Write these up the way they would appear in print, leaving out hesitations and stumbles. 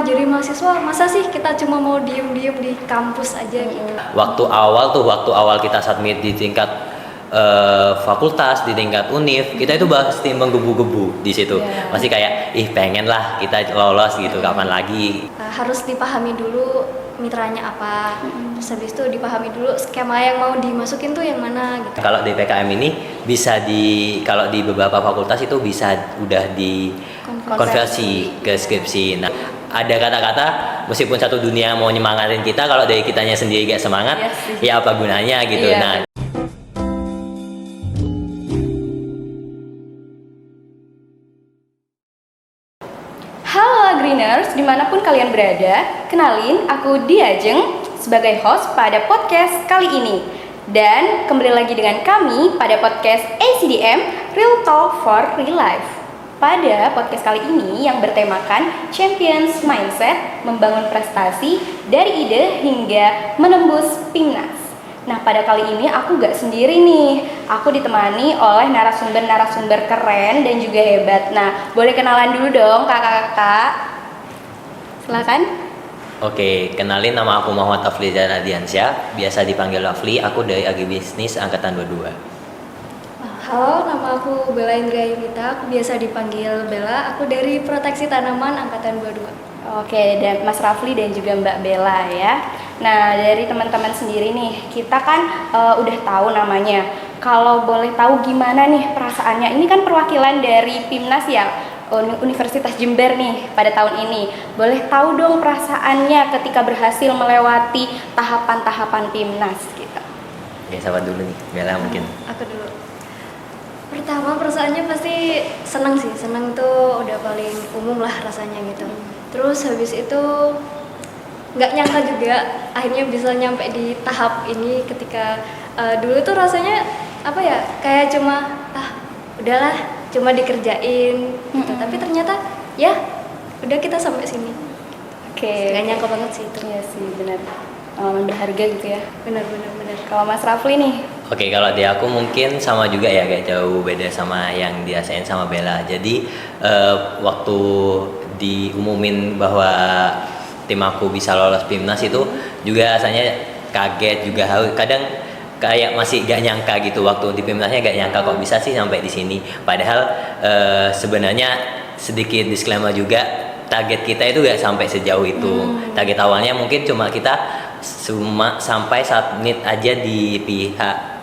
jadi mahasiswa masa sih kita cuma mau diem-diem di kampus aja gitu. Waktu awal kita submit di tingkat fakultas, di tingkat univ, kita itu pasti menggebu-gebu di situ. Masih kayak pengen lah kita lolos gitu, kapan lagi. Harus dipahami dulu mitranya apa, terus habis itu dipahami dulu skema yang mau dimasukin tuh yang mana gitu. Kalau di PKM ini bisa kalau di beberapa fakultas itu bisa udah di konversi ke skripsi. Nah, ada kata-kata meskipun satu dunia mau nyemangatin kita, kalau dari kitanya sendiri gak semangat, ya apa gunanya gitu. Nah, Greeners, dimanapun kalian berada, kenalin aku Diajeng sebagai host pada podcast kali ini. Dan kembali lagi dengan kami pada podcast ACDM Real Talk for Real Life. Pada podcast kali ini yang bertemakan Champions Mindset, membangun prestasi dari ide hingga menembus PIMNAS. Nah, pada kali ini aku gak sendiri nih. Aku ditemani oleh narasumber-narasumber keren dan juga hebat. Nah, boleh kenalan dulu dong kakak-kakak. Silakan. Oke, kenalin, nama aku Muhammad Afliza Radiansyah, biasa dipanggil Afli. Aku dari Agribisnis angkatan 22. Halo, nama aku Bella Indria Yunita, aku biasa dipanggil Bella. Aku dari Proteksi Tanaman angkatan 22. Oke, dan Mas Rafli dan juga Mbak Bella ya. Nah, dari teman-teman sendiri nih, kita kan udah tahu namanya. Kalau boleh tahu gimana nih perasaannya? Ini kan perwakilan dari PIMNAS ya, Universitas Jember nih pada tahun ini. Boleh tahu dong perasaannya ketika berhasil melewati tahapan-tahapan PIMNAS gitu. Oke, siapa dulu nih? Bella mungkin. Aku dulu. Pertama perasaannya pasti senang sih, senang tuh udah paling umum lah rasanya gitu. Terus habis itu nggak nyangka juga akhirnya bisa nyampe di tahap ini ketika dulu tuh rasanya apa ya, kayak cuma udahlah cuma dikerjain gitu. Tapi ternyata ya udah kita sampai sini. Oke. Nggak nyangka banget sih itu. Iya sih, benar. Berharga gitu ya. Benar. Kalau Mas Rafli nih? Oke, kalau di aku mungkin sama juga ya, kayak jauh beda sama yang dirasain sama Bella. Jadi waktu diumumin bahwa tim aku bisa lolos PIMNAS itu juga rasanya kaget juga, kadang kayak masih gak nyangka gitu, waktu di PIMNASnya gak nyangka kok bisa sih sampai di sini. Padahal sebenarnya sedikit disclaimer juga, target kita itu gak sampai sejauh itu. Target awalnya mungkin cuma kita sampai submit aja di pihak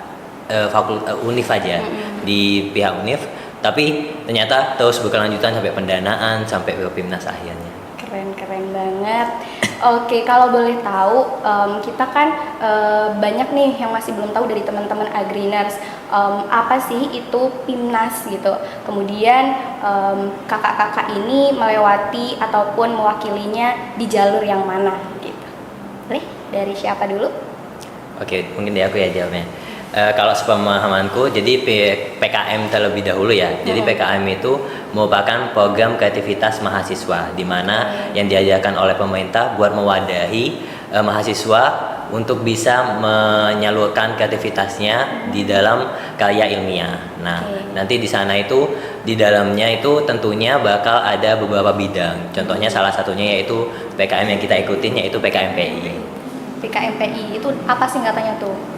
univ aja, di pihak univ. Tapi ternyata terus berkelanjutan sampai pendanaan, sampai ke PIMNAS akhirnya. Keren banget. Oke, kalau boleh tahu, kita kan banyak nih yang masih belum tahu dari teman-teman Agriners, apa sih itu PIMNAS gitu. Kemudian kakak-kakak ini melewati ataupun mewakilinya di jalur yang mana gitu. Boleh? Dari siapa dulu? Oke, mungkin dari aku ya jawabnya. Kalau sepemahamanku, jadi PKM terlebih dahulu ya. Jadi PKM itu merupakan program kreativitas mahasiswa, di mana yang diajarkan oleh pemerintah buat mewadahi mahasiswa untuk bisa menyalurkan kreativitasnya di dalam karya ilmiah. Nah, nanti di sana itu, di dalamnya itu tentunya bakal ada beberapa bidang. Contohnya salah satunya yaitu PKM yang kita ikutin, yaitu PKMPI. PKMPI itu apa singkatannya tuh?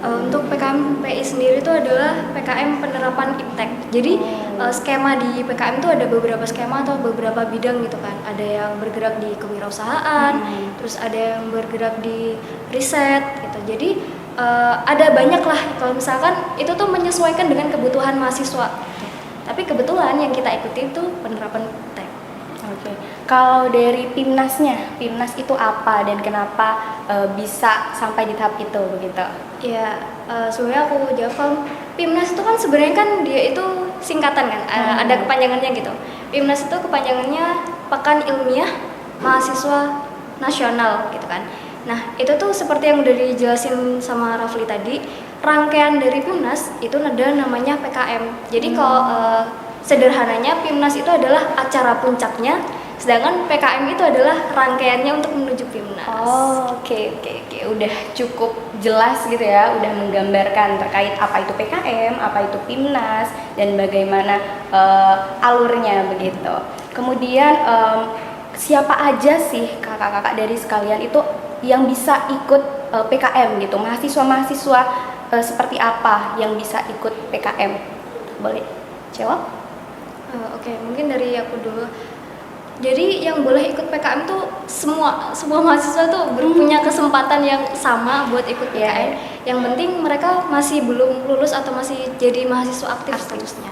Untuk PKMPI sendiri itu adalah PKM penerapan iptek. Jadi skema di PKM itu ada beberapa skema atau beberapa bidang gitu kan. Ada yang bergerak di kewirausahaan, terus ada yang bergerak di riset gitu. Jadi ada banyak lah. Kalau misalkan itu tuh menyesuaikan dengan kebutuhan mahasiswa. Tapi kebetulan yang kita ikuti itu penerapan iptek. Oke. Kalau dari PIMNASnya, PIMNAS itu apa dan kenapa bisa sampai di tahap itu begitu? Ya, sebenarnya aku jawab, kalau PIMNAS itu kan sebenarnya kan dia itu singkatan kan, ada kepanjangannya gitu. PIMNAS itu kepanjangannya Pekan Ilmiah Mahasiswa Nasional gitu kan. Nah, itu tuh seperti yang udah dijelasin sama Rafli tadi, rangkaian dari PIMNAS itu ada namanya PKM. Jadi kalau sederhananya PIMNAS itu adalah acara puncaknya, sedangkan PKM itu adalah rangkaiannya untuk menuju PIMNAS. Oke. Udah cukup jelas gitu ya, udah menggambarkan terkait apa itu PKM, apa itu PIMNAS, dan bagaimana alurnya begitu. Kemudian siapa aja sih kakak-kakak dari sekalian itu yang bisa ikut PKM gitu? Mahasiswa-mahasiswa seperti apa yang bisa ikut PKM? Boleh jawab? Oke, mungkin dari aku dulu. Jadi yang boleh ikut PKM tuh semua mahasiswa tuh punya kesempatan yang sama buat ikut PKM. Yang penting mereka masih belum lulus atau masih jadi mahasiswa aktif statusnya.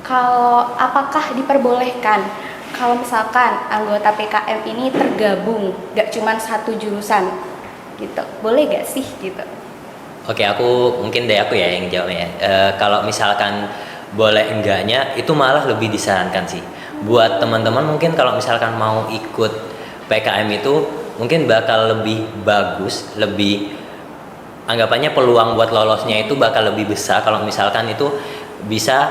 Kalau apakah diperbolehkan kalau misalkan anggota PKM ini tergabung, gak cuma satu jurusan gitu, boleh gak sih gitu? Oke, mungkin dari aku ya yang jawabnya. Kalau misalkan boleh enggaknya, itu malah lebih disarankan sih. Buat teman-teman mungkin kalau misalkan mau ikut PKM itu mungkin bakal lebih bagus, lebih anggapannya peluang buat lolosnya itu bakal lebih besar kalau misalkan itu bisa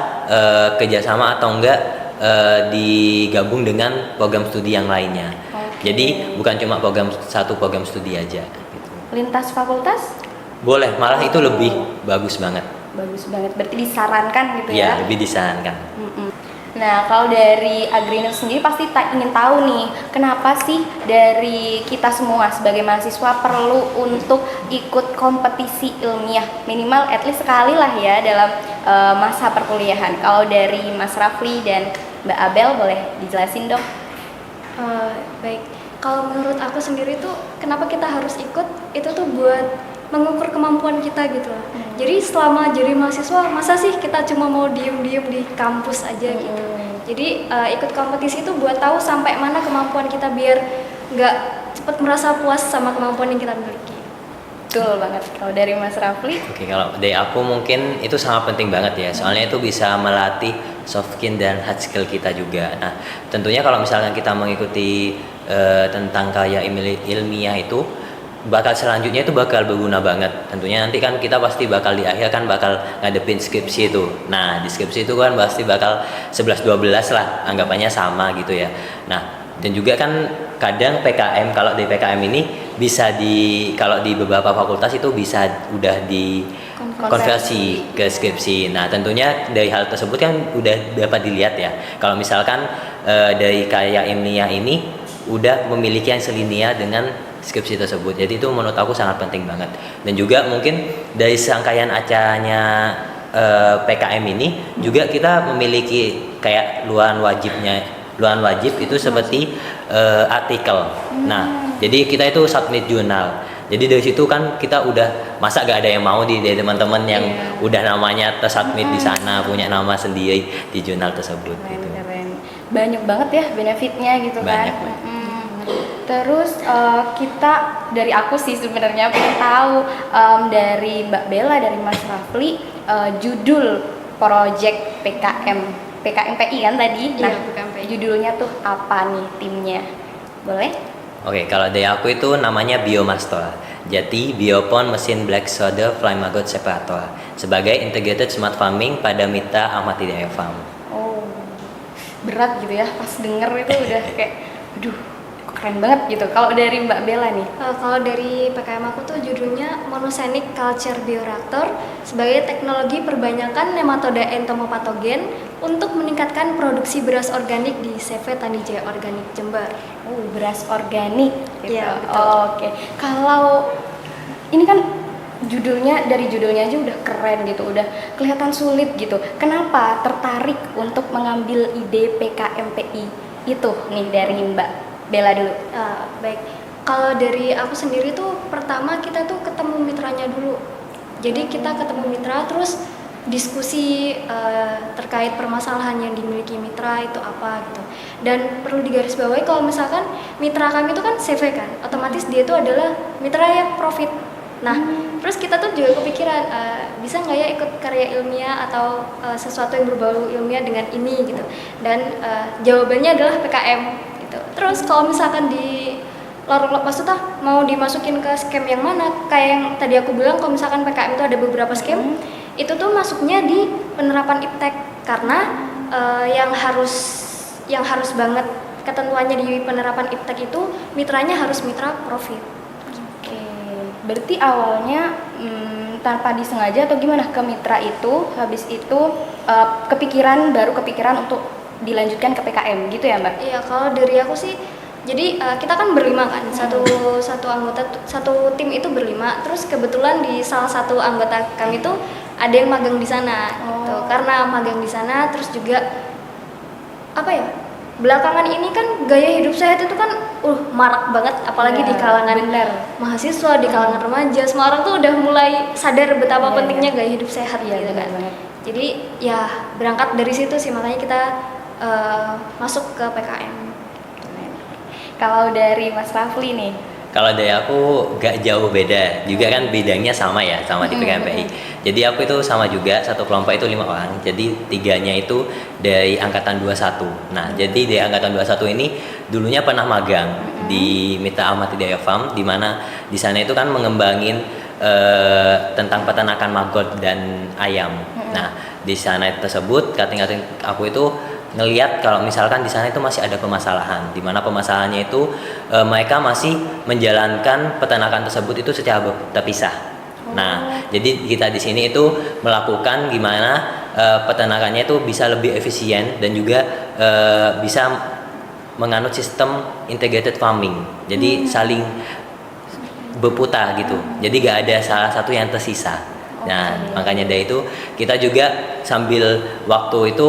kerjasama atau enggak digabung dengan program studi yang lainnya. Oke. Jadi bukan cuma satu program studi aja gitu. Lintas fakultas? Boleh, malah itu lebih bagus banget. Bagus banget, berarti disarankan gitu ya? Iya, lebih disarankan. Mm-mm. Nah, kalau dari Agrinus sendiri pasti ingin tahu nih, kenapa sih dari kita semua sebagai mahasiswa perlu untuk ikut kompetisi ilmiah minimal at least sekali lah ya dalam masa perkuliahan. Kalau dari Mas Rafli dan Mbak Abel boleh dijelasin dong? Baik, kalau menurut aku sendiri tuh kenapa kita harus ikut itu tuh buat mengukur kemampuan kita gitu loh. Jadi selama jadi mahasiswa masa sih kita cuma mau diem-diem di kampus aja gitu. Jadi ikut kompetisi itu buat tahu sampai mana kemampuan kita biar nggak cepet merasa puas sama kemampuan yang kita miliki. Betul banget. Kalau dari Mas Rafli? Oke, kalau dari aku mungkin itu sangat penting banget ya. Soalnya itu bisa melatih soft skill dan hard skill kita juga. Nah, tentunya kalau misalkan kita mengikuti tentang karya ilmiah itu selanjutnya itu bakal berguna banget. Tentunya nanti kan kita pasti bakal di akhir kan bakal ngadepin skripsi itu. Nah, di skripsi itu kan pasti bakal 11-12 lah, anggapannya sama gitu ya. Nah, dan juga kan kadang PKM, kalau di PKM ini bisa kalau di beberapa fakultas itu bisa udah di konversi ke skripsi. Nah, tentunya dari hal tersebut kan udah dapat dilihat ya. Kalau misalkan dari karya ilmiah ini udah memiliki yang selinear dengan skripsi tersebut. Jadi itu menurut aku sangat penting banget. Dan juga mungkin dari serangkaian acaranya PKM ini juga kita memiliki kayak luaran wajib itu seperti artikel. Nah, jadi kita itu submit jurnal. Jadi dari situ kan kita udah masa gak ada yang mau dari teman-teman yang udah namanya tersubmit di sana, punya nama sendiri di jurnal tersebut. Gitu. Keren. Banyak banget ya benefitnya gitu Banyak. kan. Terus kita dari aku sih sebenarnya pengen tahu dari Mbak Bella, dari Mas Rafli, judul project PKMPI kan tadi. Iya, Nah, PKMPI. judulnya tuh apa nih timnya? Boleh? Oke, kalau dari aku itu namanya Biomaster. Jadi Biopon Mesin Black Solder Fly Maggot Separator sebagai integrated smart farming pada Mitra Ahmad Hidayat Farm. Oh, berat gitu ya pas denger itu udah kayak, aduh, keren banget gitu. Kalau dari Mbak Bella nih? Kalau dari PKM aku tuh judulnya Monosenic Culture Bioreactor sebagai teknologi perbanyakan nematoda entomopatogen untuk meningkatkan produksi beras organik di CV Tanijaya Organik Jember. Oh, beras organik gitu. Iya, betul. Oke. Kalau ini kan dari judulnya aja udah keren gitu, udah kelihatan sulit gitu. Kenapa tertarik untuk mengambil ide PKMPI itu nih dari Mbak Bella dulu? Baik, kalau dari aku sendiri tuh pertama kita tuh ketemu mitranya dulu. Jadi kita ketemu mitra terus diskusi terkait permasalahan yang dimiliki mitra itu apa gitu. Dan perlu digarisbawahi kalau misalkan mitra kami itu kan CV kan, otomatis dia itu adalah mitra yang profit. Nah, terus kita tuh juga kepikiran bisa nggak ya ikut karya ilmiah atau sesuatu yang berbau ilmiah dengan ini gitu. Dan jawabannya adalah PKM gitu. Terus kalau misalkan di lorong lepas itu mau dimasukin ke scam yang mana? Kayak yang tadi aku bilang kalau misalkan PKM itu ada beberapa scam, itu tuh masuknya di penerapan iptek karena yang harus banget ketentuannya di penerapan iptek itu mitranya harus mitra profit. Oke. Berarti awalnya tanpa disengaja atau gimana ke mitra itu, habis itu baru kepikiran untuk dilanjutkan ke PKM gitu ya Mbak? Iya, kalau dari aku sih, jadi kita kan berlima kan, satu anggota, satu tim itu berlima. Terus kebetulan di salah satu anggota kami tuh ada yang magang di sana, gitu. Karena magang di sana, terus juga apa ya? Belakangan ini kan gaya hidup sehat itu kan marak banget, apalagi di kalangan mahasiswa, di kalangan remaja. Semua orang tuh udah mulai sadar betapa pentingnya gaya hidup sehat gitu kan. Jadi ya berangkat dari situ sih, makanya kita masuk ke PKM. Kalau dari Mas Rafli nih? Kalau dari aku gak jauh beda, juga kan bidangnya sama ya, sama di PKMPI. Jadi aku itu sama juga, satu kelompok itu 5 orang, jadi 3-nya itu dari Angkatan 21. Nah, jadi dari Angkatan 21 ini dulunya pernah magang di Mitra Ahmad Hidayah Farm, di mana di sana itu kan mengembangin tentang peternakan maggot dan ayam. Nah, di sana tersebut kating-kating aku itu ngelihat kalau misalkan di sana itu masih ada permasalahan, di mana permasalahannya itu mereka masih menjalankan peternakan tersebut itu secara terpisah. Nah, jadi kita di sini itu melakukan gimana peternakannya itu bisa lebih efisien dan juga bisa menganut sistem integrated farming. Jadi saling berputar gitu. Jadi gak ada salah satu yang tersisa. Nah, makanya dari itu kita juga sambil waktu itu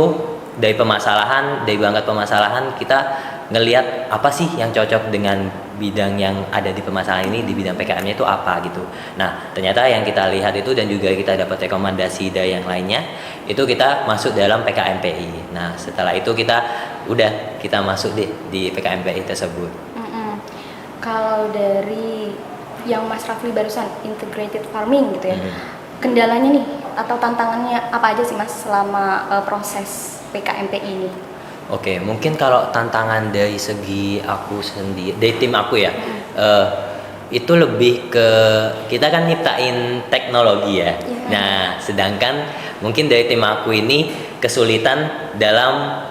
dari berangkat permasalahan kita ngelihat apa sih yang cocok dengan bidang yang ada di permasalahan ini, di bidang PKM-nya itu apa gitu. Nah, ternyata yang kita lihat itu dan juga kita dapat rekomendasi dari yang lainnya, itu kita masuk dalam PKMPI. Nah, setelah itu kita masuk di PKMPI tersebut. Kalau dari yang Mas Rafli barusan, integrated farming gitu ya, kendalanya nih atau tantangannya apa aja sih Mas selama proses PKMPI ini? Oke, mungkin kalau tantangan dari segi aku sendiri, dari tim aku ya, itu lebih ke kita kan nyiptain teknologi ya. Nah, sedangkan mungkin dari tim aku ini kesulitan dalam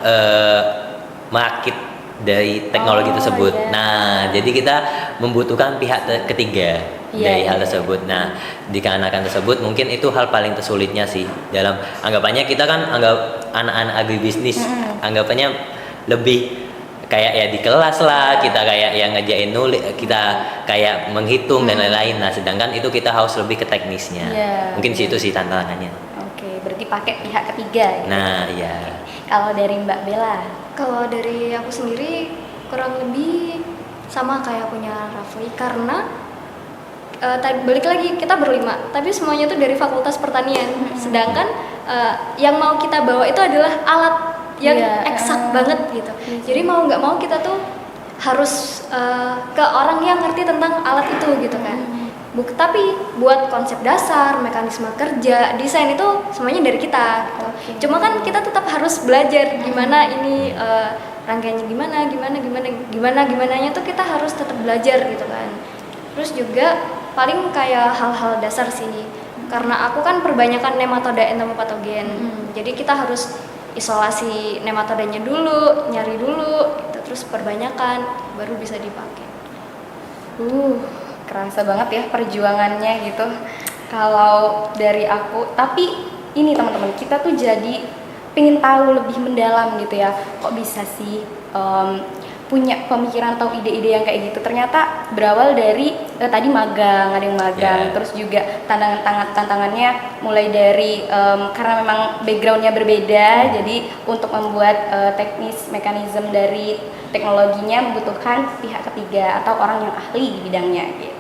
merakit dari teknologi tersebut. Nah, jadi kita membutuhkan pihak ketiga dari hal tersebut. Nah, dikarenakan tersebut mungkin itu hal paling tersulitnya sih dalam anggapannya kita kan anggap anak-anak agribisnis, anggapannya lebih kayak ya di kelas lah, kita kayak yang ngerjain nulis, kita kayak menghitung dan lain-lain. Nah, sedangkan itu kita harus lebih ke teknisnya. Mungkin situ sih tantangannya. Oke, berarti pakai pihak ketiga gitu. Nah, iya. Kalau dari Mbak Bella? Kalau dari aku sendiri kurang lebih sama kayak punya Rafli, karena balik lagi kita berlima, tapi semuanya itu dari Fakultas Pertanian. Sedangkan yang mau kita bawa itu adalah alat yang eksak banget gitu. Jadi mau nggak mau kita tuh harus ke orang yang ngerti tentang alat itu gitu kan. Tapi buat konsep dasar, mekanisme kerja, desain itu semuanya dari kita gitu. Cuma kan kita tetap harus belajar gimana ini rangkaiannya gimananya tuh kita harus tetap belajar gitu kan. Terus juga paling kayak hal-hal dasar sih, karena aku kan perbanyakan nematoda entomopatogen. Jadi kita harus isolasi nematodanya dulu, nyari dulu gitu, terus perbanyakan baru bisa dipakai. Kerasa banget ya perjuangannya gitu. Kalau dari aku, tapi ini teman-teman, kita tuh jadi pengen tahu lebih mendalam gitu ya, kok bisa sih punya pemikiran atau ide-ide yang kayak gitu. Ternyata berawal dari tadi magang, ada yang magang, terus juga tantangannya mulai dari karena memang backgroundnya berbeda, jadi untuk membuat teknis mekanisme dari teknologinya membutuhkan pihak ketiga atau orang yang ahli di bidangnya gitu.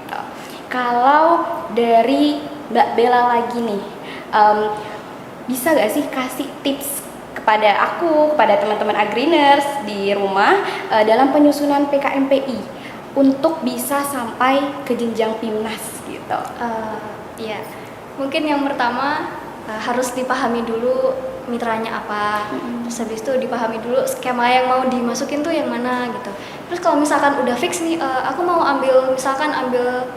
Kalau dari Mbak Bella lagi nih, bisa gak sih kasih tips kepada aku, kepada teman-teman agriners di rumah dalam penyusunan PKMPI untuk bisa sampai ke jenjang PIMNAS gitu? Iya, mungkin yang pertama harus dipahami dulu mitranya apa, terus habis itu dipahami dulu skema yang mau dimasukin tuh yang mana gitu. Terus kalau misalkan udah fix nih, aku mau ambil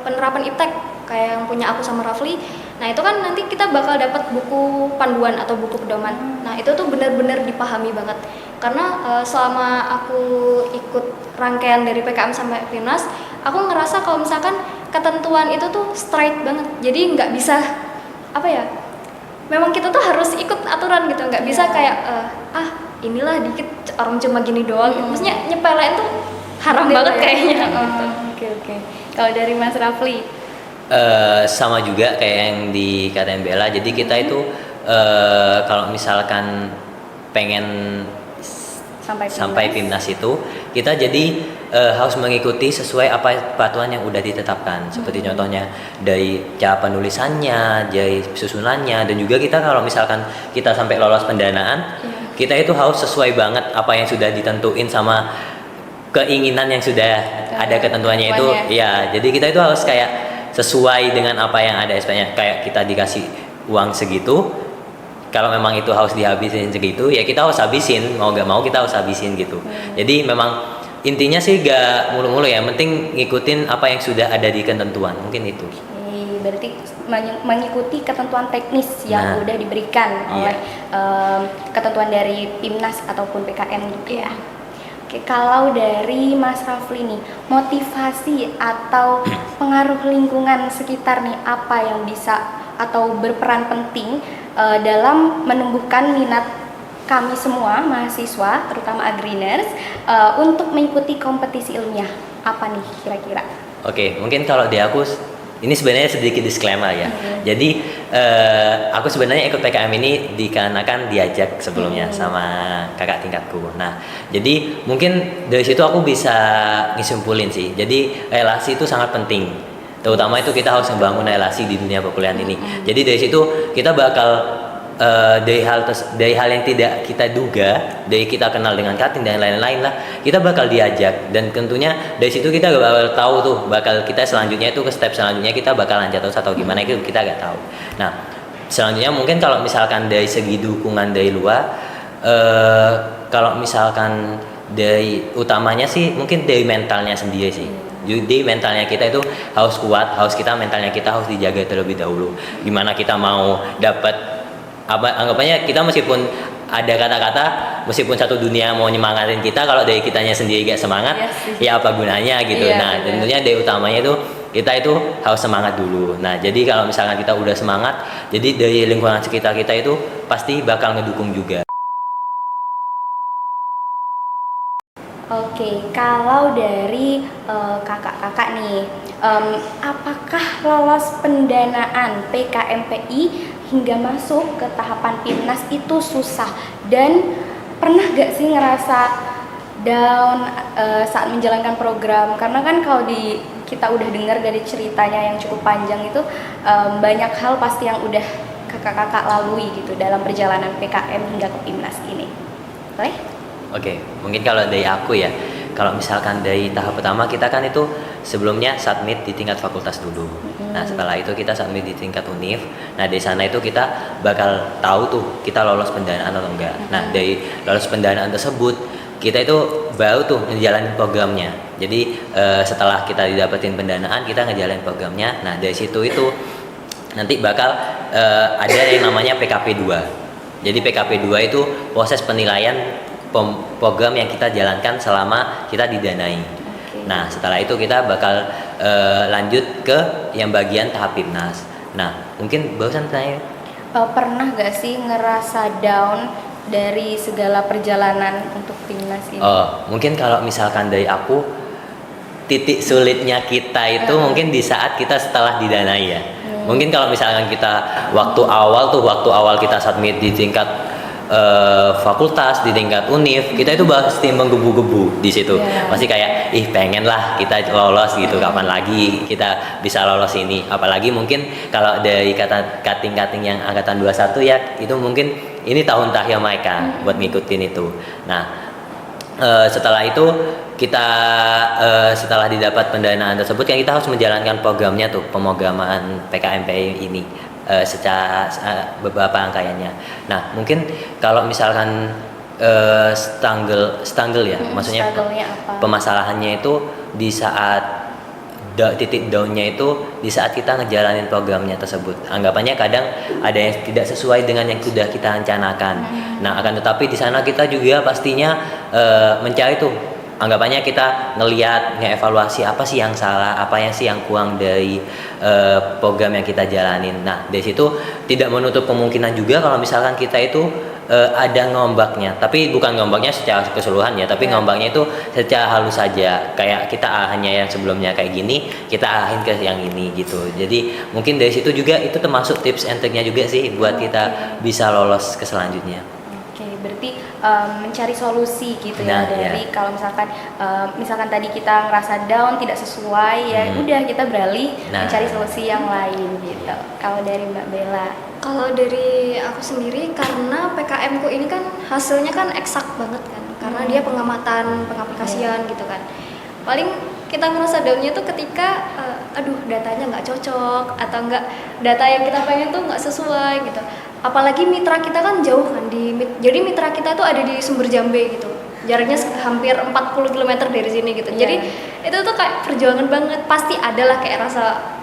penerapan iptek kayak yang punya aku sama Rafli. Nah itu kan nanti kita bakal dapat buku panduan atau buku pedoman. Nah itu tuh benar-benar dipahami banget. Karena selama aku ikut rangkaian dari PKM sampai PIMNAS, aku ngerasa kalau misalkan ketentuan itu tuh straight banget. Jadi nggak bisa memang kita tuh harus ikut aturan gitu, nggak bisa kayak inilah dikit orang cuma gini doang. Maksudnya nyepelein tuh haram Betul banget ya? kayaknya Oh, gitu. Oke. Kalau dari Mas Rafli? Sama juga kayak yang dikatain Bella. Jadi kita itu kalau misalkan pengen sampai PIMNAS itu, kita jadi harus mengikuti sesuai apa peraturan yang udah ditetapkan. Seperti contohnya dari cara penulisannya, dari susunannya, dan juga kita kalau misalkan kita sampai lolos pendanaan, kita itu harus sesuai banget apa yang sudah ditentuin sama keinginan yang sudah ada ketentuannya itu. Ya, jadi kita itu harus kayak sesuai dengan apa yang ada SPP-nya. Kayak kita dikasih uang segitu, kalau memang itu harus dihabisin segitu, ya kita harus habisin, mau gak mau kita harus habisin gitu. Jadi memang intinya sih gak mulu-mulu ya, penting ngikutin apa yang sudah ada di ketentuan, mungkin itu. Berarti mengikuti ketentuan teknis yang udah diberikan oleh ketentuan dari PIMNAS ataupun PKM gitu ya. Oke, kalau dari Mas Rafli nih, motivasi atau pengaruh lingkungan sekitar nih, apa yang bisa atau berperan penting dalam menumbuhkan minat kami semua mahasiswa, terutama Agriners, untuk mengikuti kompetisi ilmiah? Apa nih kira-kira? Oke, mungkin kalau di aku ini sebenarnya sedikit disclaimer ya. Jadi aku sebenarnya ikut PKM ini dikarenakan diajak sebelumnya sama kakak tingkatku. Nah, jadi mungkin dari situ aku bisa ngisimpulin sih. Jadi relasi itu sangat penting. Terutama itu kita harus membangun relasi di dunia perkuliahan ini. Jadi dari situ kita bakal dari hal yang tidak kita duga, dari kita kenal dengan cutting dan lain-lain lah, kita bakal diajak, dan tentunya dari situ kita bakal tahu tuh bakal kita selanjutnya itu ke step selanjutnya kita bakalan jatuh atau gimana itu kita gak tahu. Nah, selanjutnya mungkin kalau misalkan dari segi dukungan dari luar, kalau misalkan dari utamanya sih mungkin dari mentalnya sendiri sih. Jadi mentalnya kita itu harus kuat, mentalnya kita harus dijaga terlebih dahulu. Gimana kita mau dapat anggapannya kita meskipun ada kata-kata, meskipun satu dunia mau nyemangatin kita, kalau dari kitanya sendiri gak semangat, ya apa gunanya gitu. Nah, tentunya dari utamanya itu kita itu harus semangat dulu. Nah, jadi kalau misalkan kita udah semangat, jadi dari lingkungan sekitar kita itu pasti bakal ngedukung juga. Oke, kalau dari kakak-kakak nih, apakah lolos pendanaan PKMPI hingga masuk ke tahapan PIMNAS itu susah? Dan pernah gak sih ngerasa down saat menjalankan program? Karena kan kalau kita udah dengar dari ceritanya yang cukup panjang itu, banyak hal pasti yang udah kakak-kakak lalui gitu dalam perjalanan PKM hingga ke PIMNAS ini. Boleh? Oke, mungkin kalau dari aku ya, kalau misalkan dari tahap pertama kita kan itu sebelumnya submit di tingkat fakultas dulu. Nah, setelah itu kita submit di tingkat univ. Nah, dari sana itu kita bakal tahu tuh kita lolos pendanaan atau enggak. Nah, dari lolos pendanaan tersebut kita itu baru tuh ngejalanin programnya. Jadi setelah kita didapetin pendanaan, kita ngejalanin programnya. Nah, dari situ itu nanti bakal ada yang namanya PKP 2. Jadi PKP 2 itu proses penilaian program yang kita jalankan selama kita didanai. Nah, setelah itu kita bakal lanjut ke yang bagian tahap PIMNAS. Nah, mungkin barusan tanya, pernah gak sih ngerasa down dari segala perjalanan untuk PIMNAS ini? Mungkin kalau misalkan dari aku, titik sulitnya kita itu mungkin di saat kita setelah didanai ya. Mungkin kalau misalkan kita waktu awal kita submit di tingkat fakultas, di tingkat univ, kita itu pasti menggebu-gebu di situ. Pasti kayak pengen lah kita lolos gitu, kapan lagi kita bisa lolos ini. Apalagi mungkin kalau dari cutting yang angkatan 21 ya, itu mungkin ini tahun terakhir mereka buat ngikutin itu. Nah, setelah itu kita setelah didapat pendanaan tersebut kan kita harus menjalankan programnya tuh, pemrograman PKMPI ini secara beberapa rangkaiannya. Nah, mungkin kalau misalkan struggle ya, maksudnya permasalahannya itu di saat titik downnya itu di saat kita ngejalanin programnya tersebut. Anggapannya kadang ada yang tidak sesuai dengan yang sudah kita rencanakan. Nah, akan tetapi di sana kita juga pastinya mencari tuh, anggapannya kita ngeevaluasi apa sih yang salah, apa yang sih yang kurang dari program yang kita jalanin. Nah, dari situ tidak menutup kemungkinan juga kalau misalkan kita itu ada ngombaknya, tapi bukan ngombaknya secara keseluruhan ya, tapi ngombaknya itu secara halus saja, kayak kita hanya yang sebelumnya kayak gini, kita arahin ke yang ini gitu. Jadi mungkin dari situ juga itu termasuk tips and triknya juga sih buat kita bisa lolos ke selanjutnya. Oke, berarti mencari solusi gitu Nah, ya dari kalau misalkan tadi kita ngerasa down tidak sesuai ya udah kita beralih mencari solusi yang lain gitu. Kalau dari Mbak Bella? Kalau dari aku sendiri, karena PKM ku ini kan hasilnya kan eksak banget kan, karena dia pengamatan, pengaplikasian gitu kan. Paling kita ngerasa downnya tuh ketika datanya nggak cocok atau nggak, data yang kita pengen tuh nggak sesuai gitu. Apalagi mitra kita kan jauh kan, jadi mitra kita tuh ada di Sumber Jambe gitu, jaraknya hampir 40 km dari sini gitu. Jadi itu tuh kayak perjuangan banget, pasti adalah kayak rasa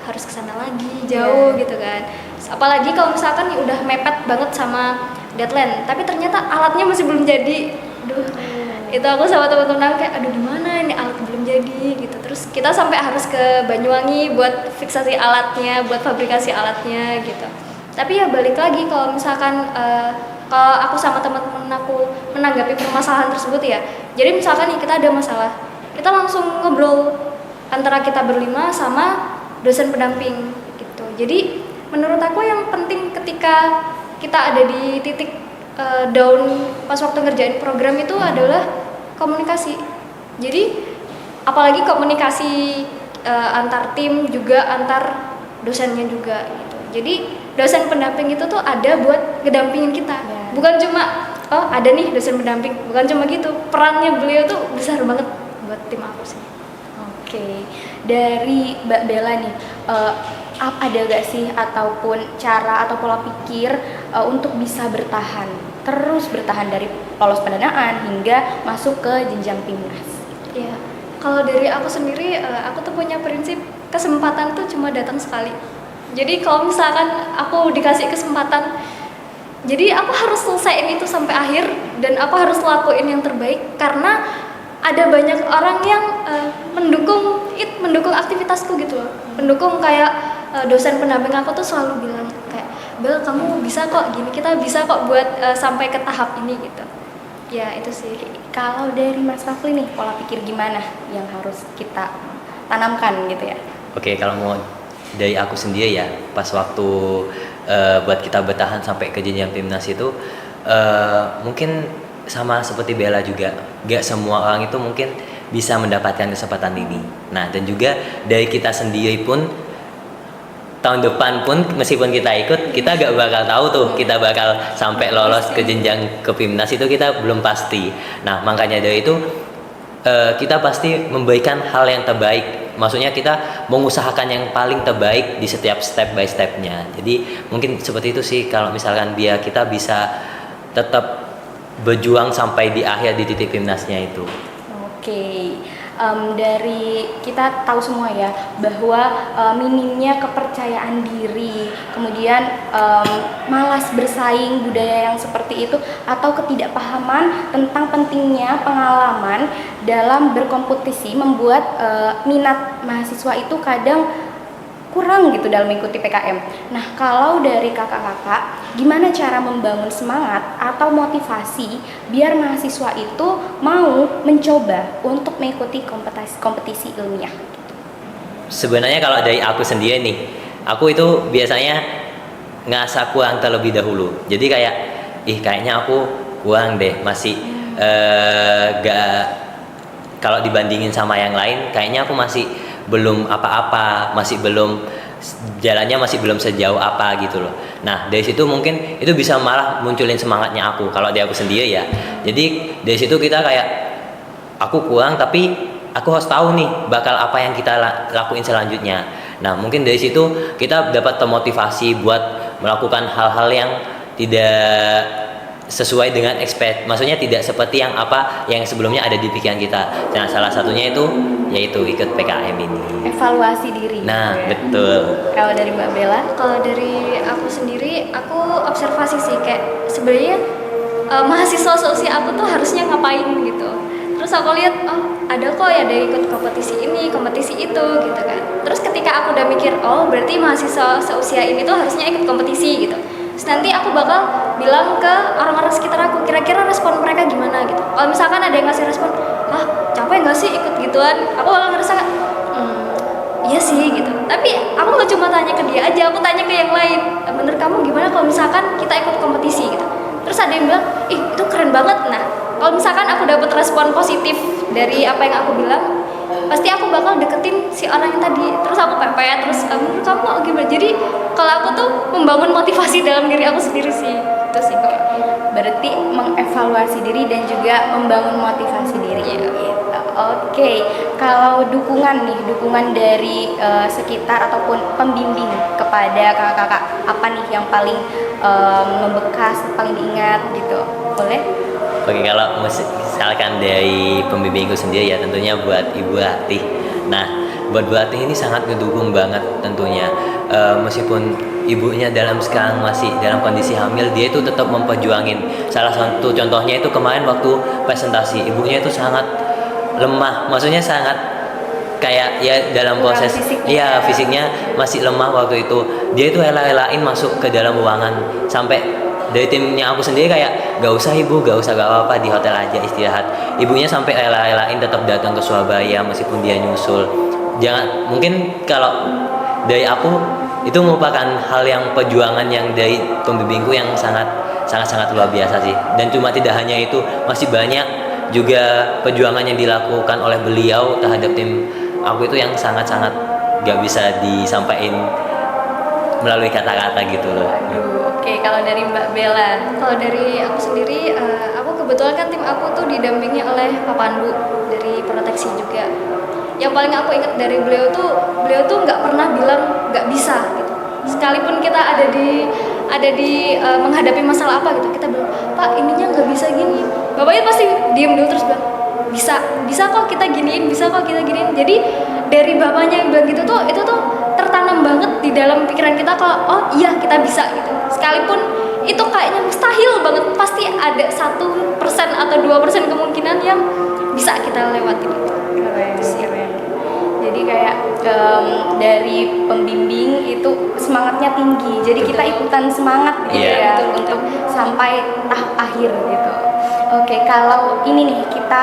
harus kesana lagi jauh gitu kan. Apalagi kalau misalkan udah mepet banget sama deadline, tapi ternyata alatnya masih belum jadi. Itu aku sama teman-teman kayak gimana ini alat belum jadi gitu. Terus kita sampai harus ke Banyuwangi buat fiksasi alatnya, buat fabrikasi alatnya gitu. Tapi ya balik lagi, kalau misalkan kalau aku sama teman-teman aku menanggapi permasalahan tersebut ya, jadi misalkan nih kita ada masalah, kita langsung ngobrol antara kita berlima sama dosen pendamping gitu. Jadi menurut aku yang penting ketika kita ada di titik down pas waktu ngerjain program itu adalah komunikasi. Jadi apalagi komunikasi antar tim juga antar dosennya juga gitu. Jadi dosen pendamping itu tuh ada buat ngedampingin kita. Bukan cuma ada nih dosen pendamping, bukan cuma gitu. Perannya beliau tuh besar banget buat tim aku sih. Oke, dari Mbak Bella nih, ada gak sih ataupun cara atau pola pikir untuk bisa terus bertahan dari lolos pendanaan hingga masuk ke jenjang PIMNAS? Ya, kalau dari aku sendiri, aku tuh punya prinsip kesempatan tuh cuma datang sekali. Jadi kalau misalkan aku dikasih kesempatan, jadi aku harus selesaiin itu sampai akhir dan aku harus lakuin yang terbaik, karena ada banyak orang yang mendukung aktivitasku gitu loh. Mendukung kayak dosen pendamping aku tuh selalu bilang kayak, Bel, kamu bisa kok gini, kita bisa kok buat sampai ke tahap ini gitu. Ya itu sih. Kalau dari Mas Rafli nih, pola pikir gimana yang harus kita tanamkan gitu ya? Oke, kalau mau dari aku sendiri ya, pas waktu buat kita bertahan sampai ke jenjang PIMNAS itu mungkin sama seperti Bella juga, gak semua orang itu mungkin bisa mendapatkan kesempatan ini. Nah, dan juga dari kita sendiri pun tahun depan pun meskipun kita ikut, kita gak bakal tahu tuh kita bakal sampai lolos ke jenjang ke PIMNAS, itu kita belum pasti. Nah, makanya dari itu kita pasti memberikan hal yang terbaik. Maksudnya kita mengusahakan yang paling terbaik di setiap step by stepnya. Jadi mungkin seperti itu sih, kalau misalkan biar kita bisa tetap berjuang sampai di akhir di titik PIMNAS-nya itu. Oke, dari kita tahu semua ya bahwa minimnya kepercayaan diri, kemudian malas bersaing, budaya yang seperti itu, atau ketidakpahaman tentang pentingnya pengalaman dalam berkompetisi membuat minat mahasiswa itu kadang kurang gitu dalam mengikuti PKM. Nah, kalau dari kakak-kakak, gimana cara membangun semangat atau motivasi biar mahasiswa itu mau mencoba untuk mengikuti kompetisi ilmiah? Sebenarnya kalau dari aku sendiri nih, aku itu biasanya ngerasa kurang terlebih dahulu. Jadi kayak, kayaknya aku kurang deh, masih kalau dibandingin sama yang lain, kayaknya aku masih belum apa-apa, masih belum jalannya masih belum sejauh apa gitu loh. Nah, dari situ mungkin itu bisa malah munculin semangatnya aku kalau di aku sendiri ya. Jadi dari situ kita kayak, aku kurang tapi aku harus tahu nih bakal apa yang kita lakuin selanjutnya. Nah, mungkin dari situ kita dapat termotivasi buat melakukan hal-hal yang tidak sesuai dengan maksudnya tidak seperti yang sebelumnya ada di pikiran kita. Nah, salah satunya itu yaitu ikut PKM ini. Evaluasi diri. Nah, gitu ya. betul. Kalau dari Mbak Bella? Kalau dari aku sendiri, aku observasi sih kayak sebenarnya mahasiswa seusia aku tuh harusnya ngapain gitu. Terus aku lihat, ada kok ya ada ikut kompetisi ini, kompetisi itu gitu kan. Terus ketika aku udah mikir, berarti mahasiswa seusia ini tuh harusnya ikut kompetisi gitu. Terus nanti aku bakal bilang ke orang-orang sekitar aku, kira-kira respon mereka gimana gitu. Kalau misalkan ada yang ngasih respon, capek nggak sih ikut gituan, aku bakal ngerasa iya sih gitu. Tapi aku nggak cuma tanya ke dia aja, aku tanya ke yang lain. Menurut kamu gimana kalau misalkan kita ikut kompetisi gitu? Terus ada yang bilang, itu keren banget. Nah, kalau misalkan aku dapat respon positif dari apa yang aku bilang, pasti aku bakal deketin si orang yang tadi. Terus aku pepet, terus menurut kamu gimana? Jadi kalau aku tuh membangun motivasi dalam diri aku sendiri sih. Itu sih kok. Berarti mengevaluasi diri dan juga membangun motivasi diri. Iya. Gitu. Oke, kalau dukungan dari sekitar ataupun pembimbing kepada kakak-kakak, apa nih yang paling membekas, paling diingat gitu? Boleh? Oke, kalau misalkan dari pembimbingku sendiri ya tentunya buat Ibu Atih. Nah, buat Bu Atih ini sangat ngedukung banget tentunya. Meskipun ibunya sekarang masih dalam kondisi hamil, dia itu tetap memperjuangin. Salah satu contohnya itu kemarin waktu presentasi, ibunya itu sangat lemah, maksudnya sangat kayak ya dalam proses fisiknya masih lemah waktu itu. Dia itu rela-relain masuk ke dalam ruangan, sampai dari timnya aku sendiri kayak gak usah ibu, gak apa-apa, di hotel aja istirahat. Ibunya sampai rela-relain tetap datang ke Surabaya meskipun dia nyusul. Mungkin kalau dari aku itu merupakan hal yang perjuangan yang dari pembimbingku yang sangat luar biasa sih. Dan cuma tidak hanya itu, masih banyak juga perjuangan yang dilakukan oleh beliau terhadap tim aku itu yang sangat gak bisa disampaikan melalui kata-kata gitu loh. Oke, kalau dari Mbak Bella? Kalau dari aku sendiri, aku kebetulan kan tim aku tuh didampingi oleh Pak Pandu dari Proteksi juga. Yang paling aku ingat dari beliau tuh nggak pernah bilang nggak bisa gitu. Sekalipun kita ada di menghadapi masalah apa gitu, kita bilang, Pak ininya nggak bisa gini. Bapaknya pasti diem dulu terus bilang, bisa kok kita giniin, bisa kok kita giniin. Jadi dari bapaknya yang bilang gitu tuh, itu tuh tertanam banget di dalam pikiran kita kalau oh iya kita bisa gitu. Sekalipun itu kayaknya mustahil banget, pasti ada 1% atau 2% kemungkinan yang bisa kita lewatin itu. Keren. Jadi kayak dari pembimbing itu semangatnya tinggi. Jadi kita ikutan semangat gitu ya untuk sampai tahap akhir gitu. Oke, kalau ini nih kita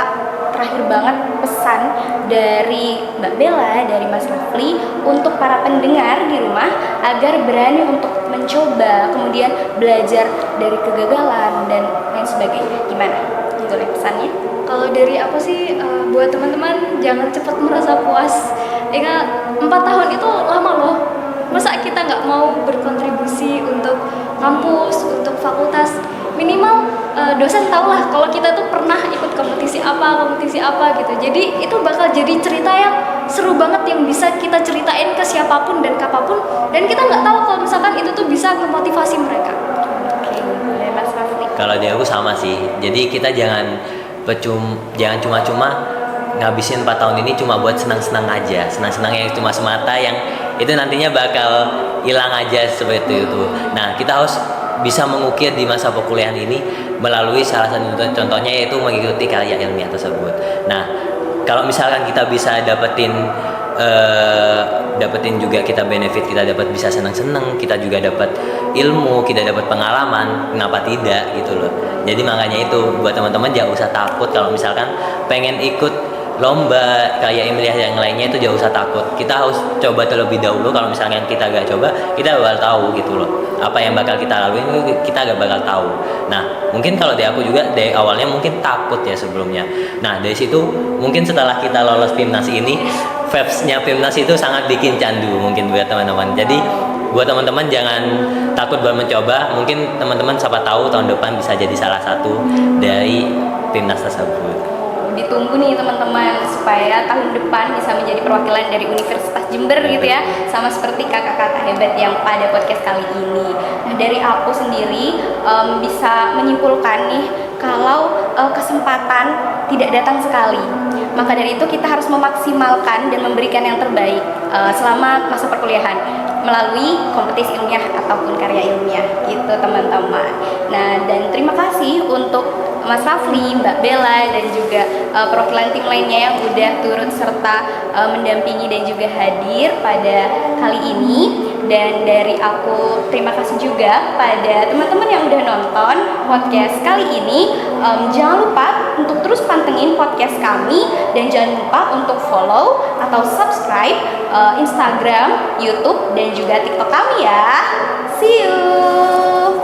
terakhir banget pesan dari Mbak Bella, dari Mas Rafli untuk para pendengar di rumah agar berani untuk mencoba, kemudian belajar dari kegagalan dan lain sebagainya. Gimana? Boleh pesannya? Kalau dari aku sih buat teman-teman jangan cepat merasa puas. Ingat 4 tahun itu lama loh. Masa kita nggak mau berkontribusi untuk kampus, untuk fakultas? Minimal dosen tahu lah kalau kita tuh pernah ikut kompetisi apa gitu. Jadi itu bakal jadi cerita yang seru banget yang bisa kita ceritain ke siapapun dan kapanpun. Dan kita nggak tahu kalau misalkan itu tuh bisa memotivasi mereka. Oke, boleh Mas Rafli. Kalau di aku sama sih. Jadi kita jangan cuma-cuma ngabisin 4 tahun ini cuma buat senang-senang aja. Senang-senang yang cuma semata yang itu nantinya bakal hilang aja seperti itu. Nah, kita harus bisa mengukir di masa perkuliahan ini melalui salah satu contohnya yaitu mengikuti karya ilmiah tersebut. Nah, kalau misalkan kita bisa dapetin juga kita benefit, kita dapat bisa senang-senang, kita juga dapat ilmu, kita dapat pengalaman, kenapa tidak gitu loh. Jadi makanya itu buat teman-teman jangan usah takut kalau misalkan pengen ikut lomba karya ilmiah yang lainnya, itu jangan usah takut. Kita harus coba terlebih dahulu. Kalau misalnya kita gak coba, kita bakal tahu gitu loh apa yang bakal kita laluin, kita gak bakal tahu. Nah, mungkin kalau dari aku juga dari awalnya mungkin takut ya sebelumnya. Nah, dari situ mungkin setelah kita lolos PIMNAS ini, vibes-nya PIMNAS itu sangat bikin candu mungkin buat teman-teman. Jadi buat teman-teman jangan takut buat mencoba. Mungkin teman-teman siapa tahu tahun depan bisa jadi salah satu dari PIMNAS tersebut. Ditunggu nih teman-teman supaya tahun depan bisa menjadi perwakilan dari Universitas Jember gitu ya, sama seperti kakak-kakak hebat yang pada podcast kali ini. Nah, dari aku sendiri bisa menyimpulkan nih kalau kesempatan tidak datang sekali, maka dari itu kita harus memaksimalkan dan memberikan yang terbaik selama masa perkuliahan melalui kompetisi ilmiah ataupun karya ilmiah gitu teman-teman. Nah, dan terima kasih untuk Mas Rafli, Mbak Bella, dan juga perwakilan tim lainnya yang udah turut serta mendampingi dan juga hadir pada kali ini. Dan dari aku terima kasih juga pada teman-teman yang udah nonton podcast kali ini. Jangan lupa untuk terus pantengin podcast kami dan jangan lupa untuk follow atau subscribe Instagram, YouTube dan juga TikTok kami ya. See you.